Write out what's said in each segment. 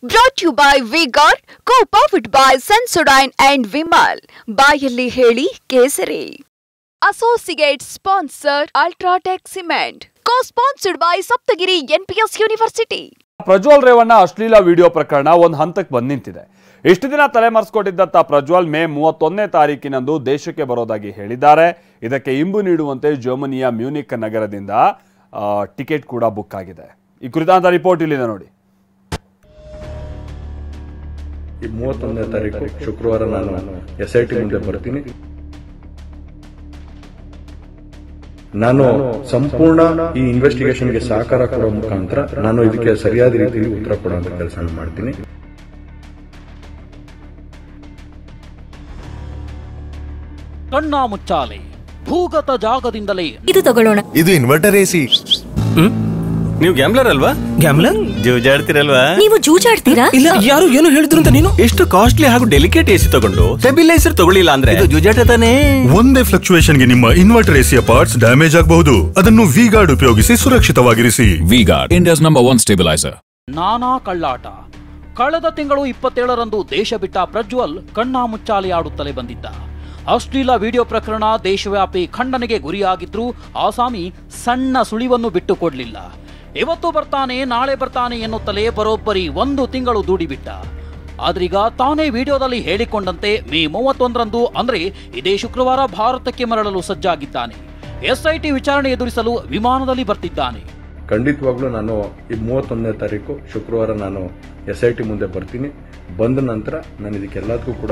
Brought to you by V-Guard, co-powered by Sensodyne and Vimal. ಬಾಯಲ್ಲಿ ಹೇಳಿ ಕೇಸರಿ. Associate sponsor Ultratech Cement. Co-sponsored by Saptagiri NPS University. Prajwal Revanna ಅಶ್ಲೀಲ video ಪ್ರಕರಣ ಒಂದು ಹಂತಕ್ಕೆ ಬಂದು ನಿಂತಿದೆ. ಇಷ್ಟು ದಿನ ತಲೆಮರೆಸಿಕೊಂಡಿದ್ದ ಪ್ರಜ್ವಲ್ ಮೇ 31ನೇ ತಾರೀಕಿನಂದು ದೇಶಕ್ಕೆ ಬರೋದಾಗಿ ಹೇಳಿದ್ದಾರೆ. ಇದಕ್ಕೆ ಇಂಬು ನೀಡುವಂತೆ ಜರ್ಮನಿಯ ಮ್ಯೂನಿಕ್ ನಗರದಿಂದ ಟಿಕೆಟ್ ಕೂಡ ಬುಕ್ ಆಗಿದೆ. ಈ ಕುರಿತಾದ ರಿಪೋರ್ಟ್ ಇಲ್ಲಿದೆ ನೋಡಿ. ಈ 31ನೇ ತಾರೀಕು ಶುಕ್ರವಾರ ನಾನು SIT ಮುಂದೆ ಬರ್ತೀನಿ. ನಾನು ಸಂಪೂರ್ಣ ಈ ಇನ್ವೆಸ್ಟಿಗೇಷನ್ಗೆ ಸಹಕಾರ ಕೊಡೋ ಮುಖಾಂತರ ನಾನು ಇದಕ್ಕೆ ಸರಿಯಾದ ರೀತಿಯಲ್ಲಿ ಉತ್ತರ ಕೊಡುವಂತ ಕೆಲಸ ಮಾಡ್ತೀನಿ. ಕಣ್ಣಾ ಮುಚ್ಚಾಲೆ ಭೂಗತ ಜಾಗದಿಂದಲೇ ಇದು ತಗೊಳ್ಳೋಣ. ಇದು ಇನ್ವರ್ಟರ್ AC. ನೀವು ಗ್ಯಾಮ್ಲರ್ ಅಲ್ವಾ? ಗ್ಯಾಮ್ಲರ್ ಜೂಜಾಡ್ತಿರಲ್ವಾ? ನೀವು ಜೂಜಾಡ್ತೀರಾ? ಇಲ್ಲ, ಯಾರು ಏನು ಹೇಳಿದ್ರು ಅಂತ ನೀನು ಎಷ್ಟು ಕಾಸ್ಟ್ಲಿ ಹಾಗೂ ಡೆಲಿಕೇಟ್ AC ತಗೊಂಡು ಸ್ಟೆಬಿಲೈಸರ್ ತಗೊಳ್ಳಿಲ್ಲ ಅಂದ್ರೆ ಇದು ಜೂಜಾಟ ತಾನೇ. ಒಂದೇ ಫ್ಲಕ್ಚುಯೇಷನ್ ಗೆ ನಿಮ್ಮ ಇನ್ವರ್ಟರ್ AC ಪಾರ್ಟ್ಸ್ ಡ್ಯಾಮೇಜ್ ಆಗಬಹುದು. ಅದನ್ನು V-Guard ಉಪಯೋಗಿಸಿ ಸುರಕ್ಷಿತವಾಗಿರಿಸಿ. V-Guard, India's #1 stabilizer. ನಾನಾ ಕಳ್ಳಾಟ. ಕಳೆದ ತಿಂಗಳು 27ರಂದು ದೇಶ ಬಿಟ್ಟ ಪ್ರಜ್ವಲ್ ಕಣ್ಣಾ ಮುಚ್ಚಾಲೆ ಆಡುತ್ತಲೇ ಬಂದಿದ್ದ. ಅಶ್ಲೀಲ ವಿಡಿಯೋ ಪ್ರಕರಣ ದೇಶವ್ಯಾಪಿ ಖಂಡನೆಗೆ ಗುರಿಯಾಗಿದ್ರೂ ಆಸಾಮಿ ಸಣ್ಣ ಸುಳಿವನ್ನು ಬಿಟ್ಟುಕೊಡ್ಲಿಲ್ಲ. ಇವತ್ತು ಬರ್ತಾನೆ ನಾಳೆ ಬರ್ತಾನೆ ಎನ್ನುತ್ತಲೇ ಬರೋಬ್ಬರಿ 1 ತಿಂಗಳು ದೂಡಿಬಿಟ್ಟ. ಆದ್ರೀಗ ತಾನೇ ವಿಡಿಯೋದಲ್ಲಿ ಹೇಳಿಕೊಂಡಂತೆ ಮೇ 31ರಂದು ಅಂದ್ರೆ ಇದೇ ಶುಕ್ರವಾರ ಭಾರತಕ್ಕೆ ಮರಳಲು ಸಜ್ಜಾಗಿದ್ದಾನೆ. SIT ವಿಚಾರಣೆ ಎದುರಿಸಲು ವಿಮಾನದಲ್ಲಿ ಬರ್ತಿದ್ದಾನೆ. ಖಂಡಿತವಾಗ್ಲೂ ನಾನು ಈ 31ನೇ ತಾರೀಕು ಶುಕ್ರವಾರ ನಾನು SIT ಮುಂದೆ ಬರ್ತೀನಿ. ಬಂದ ನಂತರ ನಾನು ಇದಕ್ಕೆಲ್ಲದಕ್ಕೂ ಕೂಡ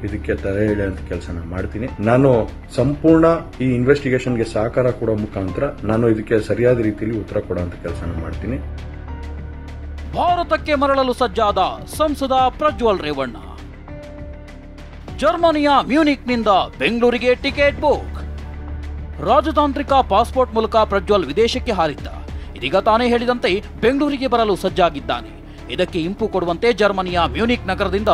ಇದಕ್ಕೆ ತಡೆ ಹಿಡಿಯುವಂತ ಕೆಲಸ ಮಾಡ್ತೀನಿ. ನಾನು ಸಂಪೂರ್ಣ ಈ ಇನ್ವೆಸ್ಟಿಗೇಷನ್ಗೆ ಸಹಕಾರ ಕೊಡೋ ಮುಖಾಂತರ ನಾನು ಇದಕ್ಕೆ ಸರಿಯಾದ ರೀತಿಯಲ್ಲಿ ಉತ್ತರ ಕೊಡುವಂತ ಕೆಲಸ ಮಾಡ್ತೀನಿ. ಭಾರತಕ್ಕೆ ಮರಳಲು ಸಜ್ಜಾದ ಸಂಸದ ಪ್ರಜ್ವಲ್ ರೇವಣ್ಣ. ಜರ್ಮನಿಯ ಮ್ಯೂನಿಕ್ನಿಂದ ಬೆಂಗಳೂರಿಗೆ ಟಿಕೆಟ್ ಬುಕ್. ರಾಜತಾಂತ್ರಿಕ ಪಾಸ್ಪೋರ್ಟ್ ಮೂಲಕ ಪ್ರಜ್ವಲ್ ವಿದೇಶಕ್ಕೆ ಹಾರಿದ್ದ. ಇದೀಗ ತಾನೇ ಹೇಳಿದಂತೆ ಬೆಂಗಳೂರಿಗೆ ಬರಲು ಸಜ್ಜಾಗಿದ್ದಾನೆ. ಇದಕ್ಕೆ ಇಂಪು ಕೊಡುವಂತೆ ಜರ್ಮನಿಯ ಮ್ಯೂನಿಕ್ ನಗರದಿಂದ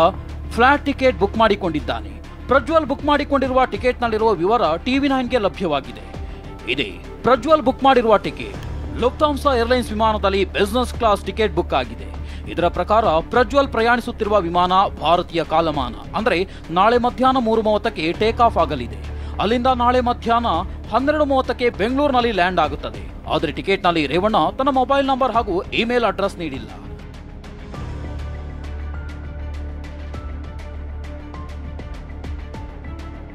ಫ್ಲಾಟ್ ಟಿಕೆಟ್ ಬುಕ್ ಮಾಡಿಕೊಂಡಿದ್ದಾನೆ. ಪ್ರಜ್ವಲ್ ಬುಕ್ ಮಾಡಿಕೊಂಡಿರುವ ಟಿಕೆಟ್ನಲ್ಲಿರುವ ವಿವರ TV9ಗೆ ಲಭ್ಯವಾಗಿದೆ. ಇದೇ ಪ್ರಜ್ವಲ್ ಬುಕ್ ಮಾಡಿರುವ ಟಿಕೆಟ್. ಲುಫ್ತಾನ್ಸಾ ಏರ್ಲೈನ್ಸ್ ವಿಮಾನದಲ್ಲಿ ಬಿಸಿನೆಸ್ ಕ್ಲಾಸ್ ಟಿಕೆಟ್ ಬುಕ್ ಆಗಿದೆ. ಇದರ ಪ್ರಕಾರ ಪ್ರಜ್ವಲ್ ಪ್ರಯಾಣಿಸುತ್ತಿರುವ ವಿಮಾನ ಭಾರತೀಯ ಕಾಲಮಾನ ಅಂದ್ರೆ ನಾಳೆ ಮಧ್ಯಾಹ್ನ 3:30ಕ್ಕೆ ಟೇಕ್ ಆಫ್ ಆಗಲಿದೆ. ಅಲ್ಲಿಂದ ನಾಳೆ ಮಧ್ಯಾಹ್ನ 12:30ಕ್ಕೆ ಬೆಂಗಳೂರಿನಲ್ಲಿ ಲ್ಯಾಂಡ್ ಆಗುತ್ತದೆ. ಆದರೆ ಟಿಕೆಟ್ನಲ್ಲಿ ರೇವಣ್ಣ ತನ್ನ ಮೊಬೈಲ್ ನಂಬರ್ ಹಾಗೂ ಇಮೇಲ್ ಅಡ್ರೆಸ್ ನೀಡಿಲ್ಲ.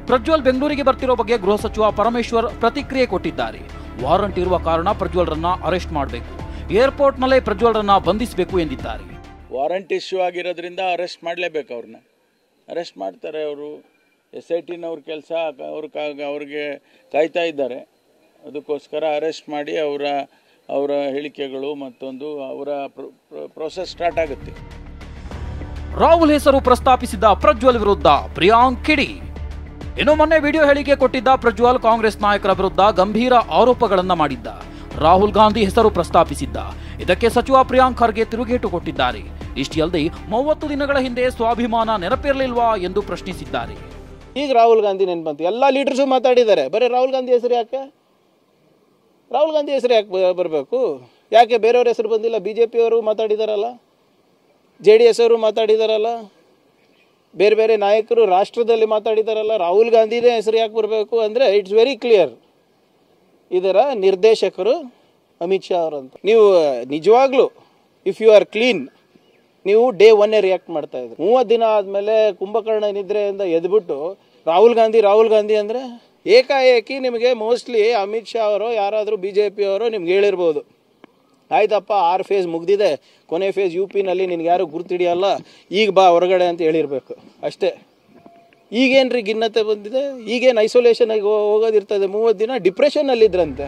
ಪ್ರಜ್ವಲ್ ಬೆಂಗಳೂರಿಗೆ ಬರ್ತಿರೋ ಬಗ್ಗೆ ಗೃಹ ಸಚಿವ ಪರಮೇಶ್ವರ್ ಪ್ರತಿಕ್ರಿಯೆ ಕೊಟ್ಟಿದ್ದಾರೆ. ವಾರಂಟ್ ಇರುವ ಕಾರಣ ಪ್ರಜ್ವಲ್ರನ್ನ ಅರೆಸ್ಟ್ ಮಾಡಬೇಕು, ಏರ್ಪೋರ್ಟ್ನಲ್ಲೇ ಪ್ರಜ್ವಲ್ರನ್ನ ಬಂಧಿಸಬೇಕು ಎಂದಿದ್ದಾರೆ. ವಾರಂಟ್ ಇಶ್ಯೂ ಆಗಿರೋದ್ರಿಂದ ಅರೆಸ್ಟ್ ಮಾಡಲೇಬೇಕು. ಅವ್ರನ್ನ ಅರೆಸ್ಟ್ ಮಾಡ್ತಾರೆ. ಅವರು SITನವ್ರ ಕೆಲಸ ಅವ್ರಿಗೆ ಕಾಯ್ತಾ ಇದ್ದಾರೆ. ಅದಕ್ಕೋಸ್ಕರ ಅರೆಸ್ಟ್ ಮಾಡಿ ಅವರ ಹೇಳಿಕೆಗಳು ಮತ್ತೊಂದು ಅವರ ಪ್ರೋಸೆಸ್ ಸ್ಟಾರ್ಟ್ ಆಗುತ್ತೆ. ರಾಹುಲ್ ಹೆಸರು ಪ್ರಸ್ತಾಪಿಸಿದ ಪ್ರಜ್ವಲ್ ವಿರುದ್ಧ ಪ್ರಿಯಾಂಕ್ ಕಿಡಿ. ಇನ್ನು ಮೊನ್ನೆ ವಿಡಿಯೋ ಹೇಳಿಕೆ ಕೊಟ್ಟಿದ್ದ ಪ್ರಜ್ವಲ್ ಕಾಂಗ್ರೆಸ್ ನಾಯಕರ ವಿರುದ್ಧ ಗಂಭೀರ ಆರೋಪಗಳನ್ನ ಮಾಡಿದ್ದ. ರಾಹುಲ್ ಗಾಂಧಿ ಹೆಸರು ಪ್ರಸ್ತಾಪಿಸಿದ್ದ. ಇದಕ್ಕೆ ಸಚಿವ ಪ್ರಿಯಾಂಕ್ ಖರ್ಗೆ ತಿರುಗೇಟು ಕೊಟ್ಟಿದ್ದಾರೆ. ಇಷ್ಟೇ ಅಲ್ಲದೆ 30 ದಿನಗಳ ಹಿಂದೆ ಸ್ವಾಭಿಮಾನ ನೆನಪಿರಲಿಲ್ವಾ ಎಂದು ಪ್ರಶ್ನಿಸಿದ್ದಾರೆ. ಈಗ ರಾಹುಲ್ ಗಾಂಧಿ ನೆನಪಂತು. ಎಲ್ಲ ಲೀಡರ್ಸು ಮಾತಾಡಿದ್ದಾರೆ. ಬರೀ ರಾಹುಲ್ ಗಾಂಧಿ ಹೆಸರು ಯಾಕೆ? ರಾಹುಲ್ ಗಾಂಧಿ ಹೆಸರು ಯಾಕೆ ಬರಬೇಕು? ಯಾಕೆ ಬೇರೆಯವ್ರ ಹೆಸರು ಬಂದಿಲ್ಲ? BJP ಅವರು ಮಾತಾಡಿದಾರಲ್ಲ, JDS ಅವರು ಮಾತಾಡಿದಾರಲ್ಲ, ಬೇರೆ ಬೇರೆ ನಾಯಕರು ರಾಷ್ಟ್ರದಲ್ಲಿ ಮಾತಾಡಿದಾರಲ್ಲ. ರಾಹುಲ್ ಗಾಂಧಿದೇ ಹೆಸರು ಯಾಕೆ ಬರಬೇಕು ಅಂದರೆ ಇಟ್ಸ್ ವೆರಿ ಕ್ಲಿಯರ್. ಇದರ ನಿರ್ದೇಶಕರು ಅಮಿತ್ ಶಾ ಅವರಂತ. ನೀವು ನಿಜವಾಗ್ಲೂ ಇಫ್ ಯು ಆರ್ ಕ್ಲೀನ್, ನೀವು ಡೇ 1 ರಿಯಾಕ್ಟ್ ಮಾಡ್ತಾ ಇದ್ರಿ. 30 ದಿನ ಆದಮೇಲೆ ಕುಂಭಕರ್ಣ ನಿದ್ರೆಯಿಂದ ಎದ್ಬಿಟ್ಟು ರಾಹುಲ್ ಗಾಂಧಿ ಅಂದರೆ ಏಕಾಏಕಿ ನಿಮಗೆ ಮೋಸ್ಟ್ಲಿ ಅಮಿತ್ ಶಾ ಅವರು ಯಾರಾದರೂ BJP ಅವರು ನಿಮ್ಗೆ ಹೇಳಿರ್ಬೋದು, ಆಯ್ತಪ್ಪ 6 ಫೇಸ್ ಮುಗ್ದಿದೆ, ಕೊನೆ ಫೇಸ್ UPನಲ್ಲಿ ನಿನ್ಗೆ ಯಾರು ಗುರ್ತಿಡಿಯಲ್ಲ, ಈಗ ಬಾ ಹೊರಗಡೆ ಅಂತ ಹೇಳಿರ್ಬೇಕು ಅಷ್ಟೇ. ಈಗೇನ್ರಿ ಖಿನ್ನತೆ ಬಂದಿದೆ? ಈಗೇನು ಐಸೋಲೇಷನ್ ಆಗಿ ಹೋಗೋದಿರ್ತದೆ. 30 ದಿನ ಡಿಪ್ರೆಷನ್ನಲ್ಲಿದ್ರಂತೆ.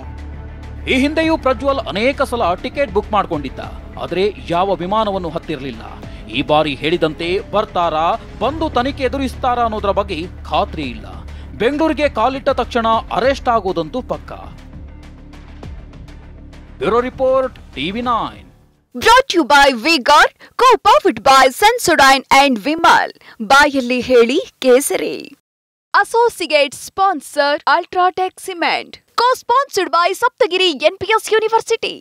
ಈ ಹಿಂದೆಯೂ ಪ್ರಜ್ವಲ್ ಅನೇಕ ಸಲ ಟಿಕೆಟ್ ಬುಕ್ ಮಾಡಿಕೊಂಡಿದ್ದ. ಆದರೆ ಯಾವ ವಿಮಾನವನ್ನು ಹತ್ತಿರಲಿಲ್ಲ. ಈ ಬಾರಿ ಹೇಳಿದಂತೆ ಬರ್ತಾರಾ, ಬಂದು ತನಿಖೆ ಎದುರಿಸ್ತಾರಾ ಅನ್ನೋದರ ಬಗ್ಗೆ ಖಾತ್ರಿ ಇಲ್ಲ. ಬೆಂಗಳೂರಿಗೆ ಕಾಲಿಟ್ಟ ತಕ್ಷಣ ಅರೆಸ್ಟ್ ಆಗೋದಂತೂ ಪಕ್ಕ. Bureau report TV9. Brought to you by V-Guard, co-powered by Sensodyne and Vimal. ಬಾಯಲ್ಲಿ ಹೇಳಿ ಕೇಸರಿ. Associate sponsor Ultratech Cement. Co-sponsored by Saptagiri NPS University.